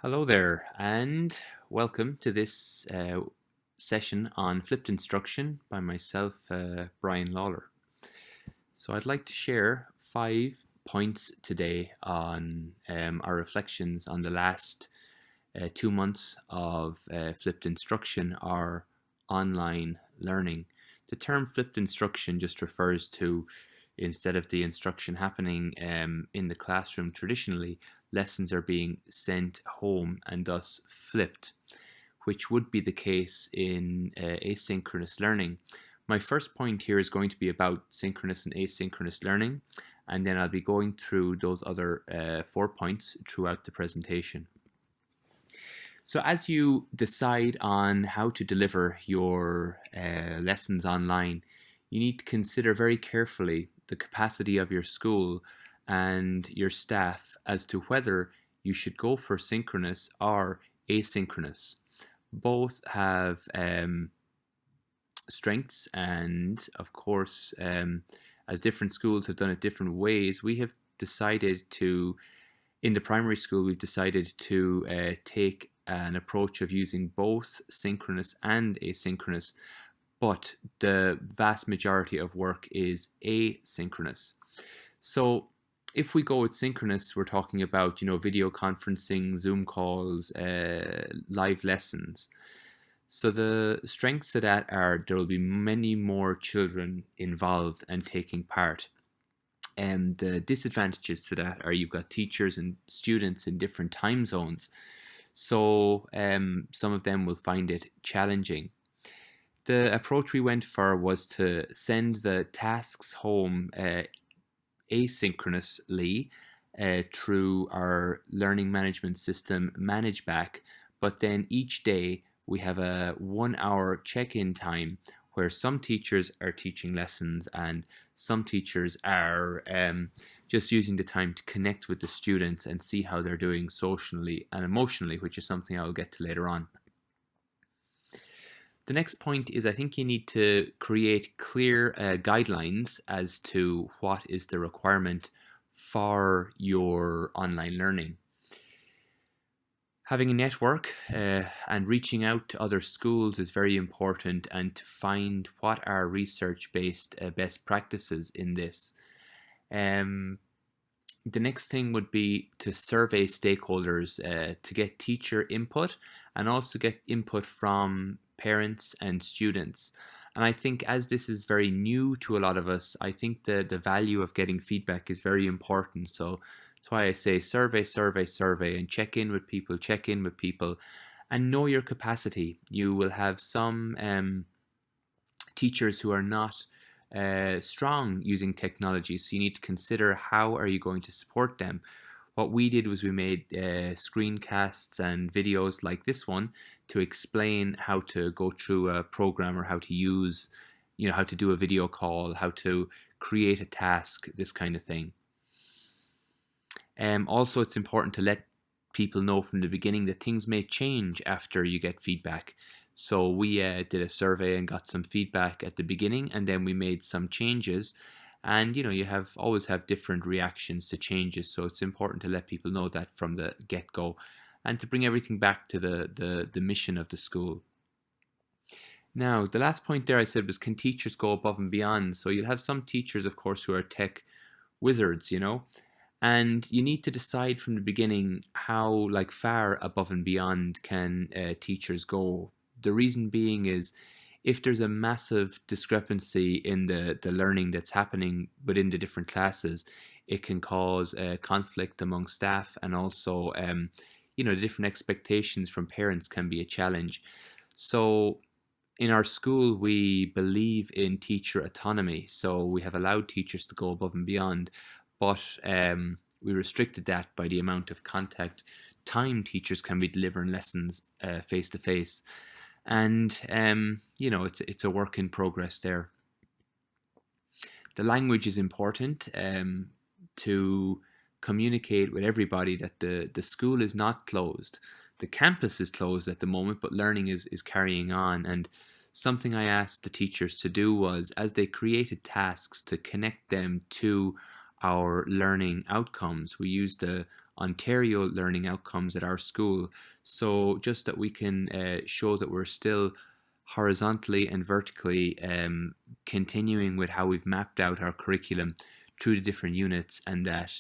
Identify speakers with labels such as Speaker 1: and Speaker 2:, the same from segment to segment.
Speaker 1: Hello there, and welcome to this session on flipped instruction by myself, Brian Lalor. So, I'd like to share 5 points today on our reflections on the last 2 months of flipped instruction or online learning. The term flipped instruction just refers to, instead of the instruction happening in the classroom traditionally, lessons are being sent home and thus flipped, which would be the case in asynchronous learning. My first point here is going to be about synchronous and asynchronous learning, and then I'll be going through those other 4 points throughout the presentation. So, as you decide on how to deliver your lessons online, you need to consider very carefully the capacity of your school and your staff as to whether you should go for synchronous or asynchronous. Both have strengths, and of course, as different schools have done it different ways, we have decided to, in the primary school, we've decided to take an approach of using both synchronous and asynchronous, but the vast majority of work is asynchronous. So if we go with synchronous, we're talking about, video conferencing, Zoom calls, live lessons. So the strengths to that are there will be many more children involved and taking part. And the disadvantages to that are you've got teachers and students in different time zones. So some of them will find it challenging. The approach we went for was to send the tasks home asynchronously through our learning management system, ManageBack, but then each day we have a 1 hour check-in time where some teachers are teaching lessons and some teachers are just using the time to connect with the students and see how they're doing socially and emotionally, which is something I'll get to later on. The next point is I think you need to create clear guidelines as to what is the requirement for your online learning. Having a network and reaching out to other schools is very important, and to find what are research-based best practices in this. The next thing would be to survey stakeholders to get teacher input and also get input from parents and students. And I think as this is very new to a lot of us, I think the value of getting feedback is very important. So that's why I say survey, survey, survey, and check in with people, and know your capacity. You will have some teachers who are not strong using technology, so you need to consider how are you going to support them. What we did was we made screencasts and videos like this one to explain how to go through a program or how to use, how to do a video call, how to create a task, this kind of thing. Also, it's important to let people know from the beginning that things may change after you get feedback. So we did a survey and got some feedback at the beginning, and then we made some changes. And you always have different reactions to changes, so it's important to let people know that from the get-go, and to bring everything back to the mission of the school. Now, the last point there I said was, can teachers go above and beyond? So you'll have some teachers, of course, who are tech wizards, and you need to decide from the beginning how far above and beyond can teachers go. The reason being is, if there's a massive discrepancy in the learning that's happening within the different classes, it can cause conflict among staff, and also the different expectations from parents can be a challenge. So in our school, we believe in teacher autonomy, so we have allowed teachers to go above and beyond, but we restricted that by the amount of contact time teachers can be delivering lessons face to face. And it's a work in progress there. The language is important to communicate with everybody that the school is not closed. The campus is closed at the moment, but learning is carrying on. And something I asked the teachers to do was, as they created tasks, to connect them to our learning outcomes. We used a Ontario learning outcomes at our school. So just that we can show that we're still horizontally and vertically continuing with how we've mapped out our curriculum through the different units, and that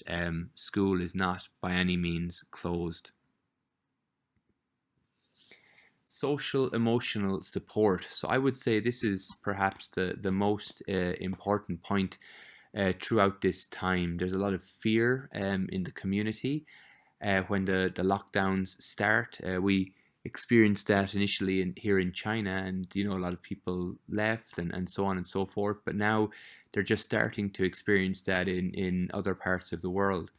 Speaker 1: school is not by any means closed. Social emotional support. So I would say this is perhaps the most important point throughout this time. There's a lot of fear in the community when the lockdowns start. We experienced that initially here in China, and a lot of people left and so on and so forth. But now they're just starting to experience that in other parts of the world.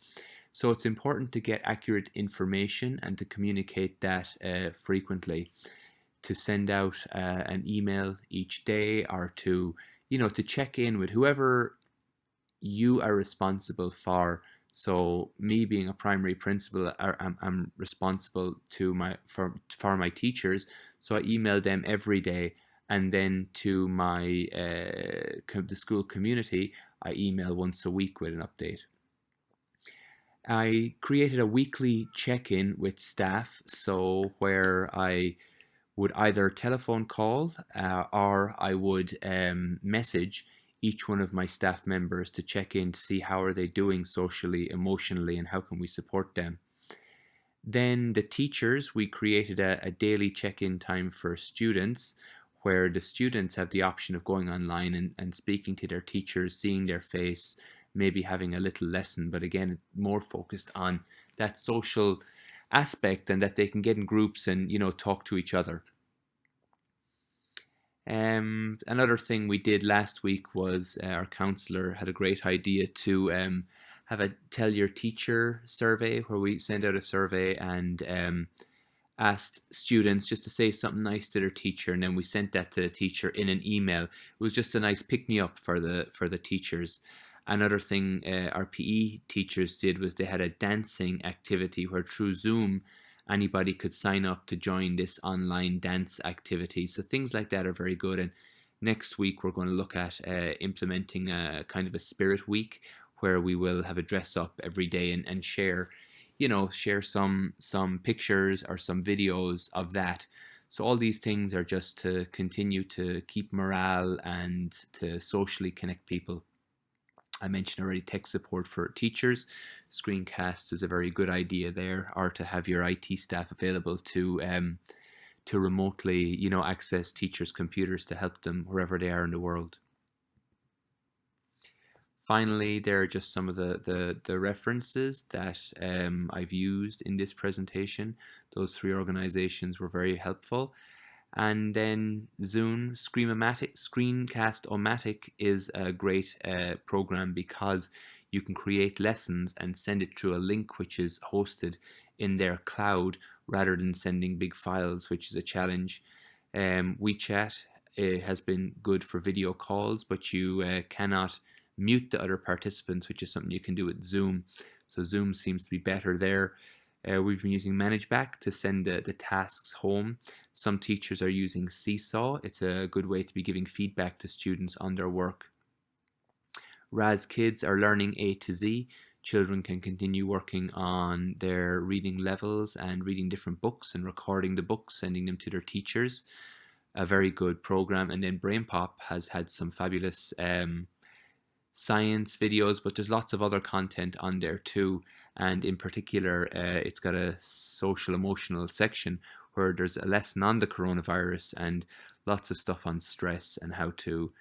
Speaker 1: So it's important to get accurate information and to communicate that frequently, to send out an email each day, or to check in with whoever you are responsible for. So me being a primary principal, I'm responsible for my teachers. So I email them every day, and then to the school community, I email once a week with an update. I created a weekly check-in with staff, so where I would either telephone call or I would message each one of my staff members to check in to see how are they doing socially, emotionally, and how can we support them. Then the teachers, we created a daily check-in time for students, where the students have the option of going online and speaking to their teachers, seeing their face, maybe having a little lesson, but again, more focused on that social aspect, and that they can get in groups and talk to each other. Another thing we did last week was our counselor had a great idea to have a tell your teacher survey, where we send out a survey and asked students just to say something nice to their teacher, and then we sent that to the teacher in an email. It was just a nice pick me up for the teachers. Another thing our PE teachers did was they had a dancing activity where through Zoom anybody could sign up to join this online dance activity. So things like that are very good. And next week we're going to look at implementing a kind of a spirit week, where we will have a dress up every day and share some pictures or some videos of that. So all these things are just to continue to keep morale and to socially connect people. I mentioned already tech support for teachers. Screencasts is a very good idea there, or to have your IT staff available to remotely access teachers' computers to help them wherever they are in the world. Finally, there are just some of the references that I've used in this presentation. Those 3 organizations were very helpful. And then Zoom Screencast-O-Matic is a great program, because you can create lessons and send it through a link which is hosted in their cloud, rather than sending big files, which is a challenge. WeChat has been good for video calls, but you cannot mute the other participants, which is something you can do with Zoom. So Zoom seems to be better there. We've been using ManageBack to send the tasks home. Some teachers are using Seesaw. It's a good way to be giving feedback to students on their work. Raz Kids are learning A to Z. Children can continue working on their reading levels and reading different books and recording the books, sending them to their teachers. A very good program. And then BrainPop has had some fabulous science videos, but there's lots of other content on there too. And in particular, it's got a social emotional section where there's a lesson on the coronavirus and lots of stuff on stress and how to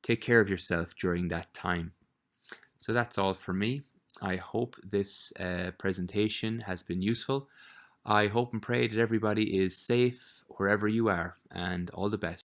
Speaker 1: take care of yourself during that time. So that's all for me. I hope this presentation has been useful. I hope and pray that everybody is safe wherever you are, and all the best.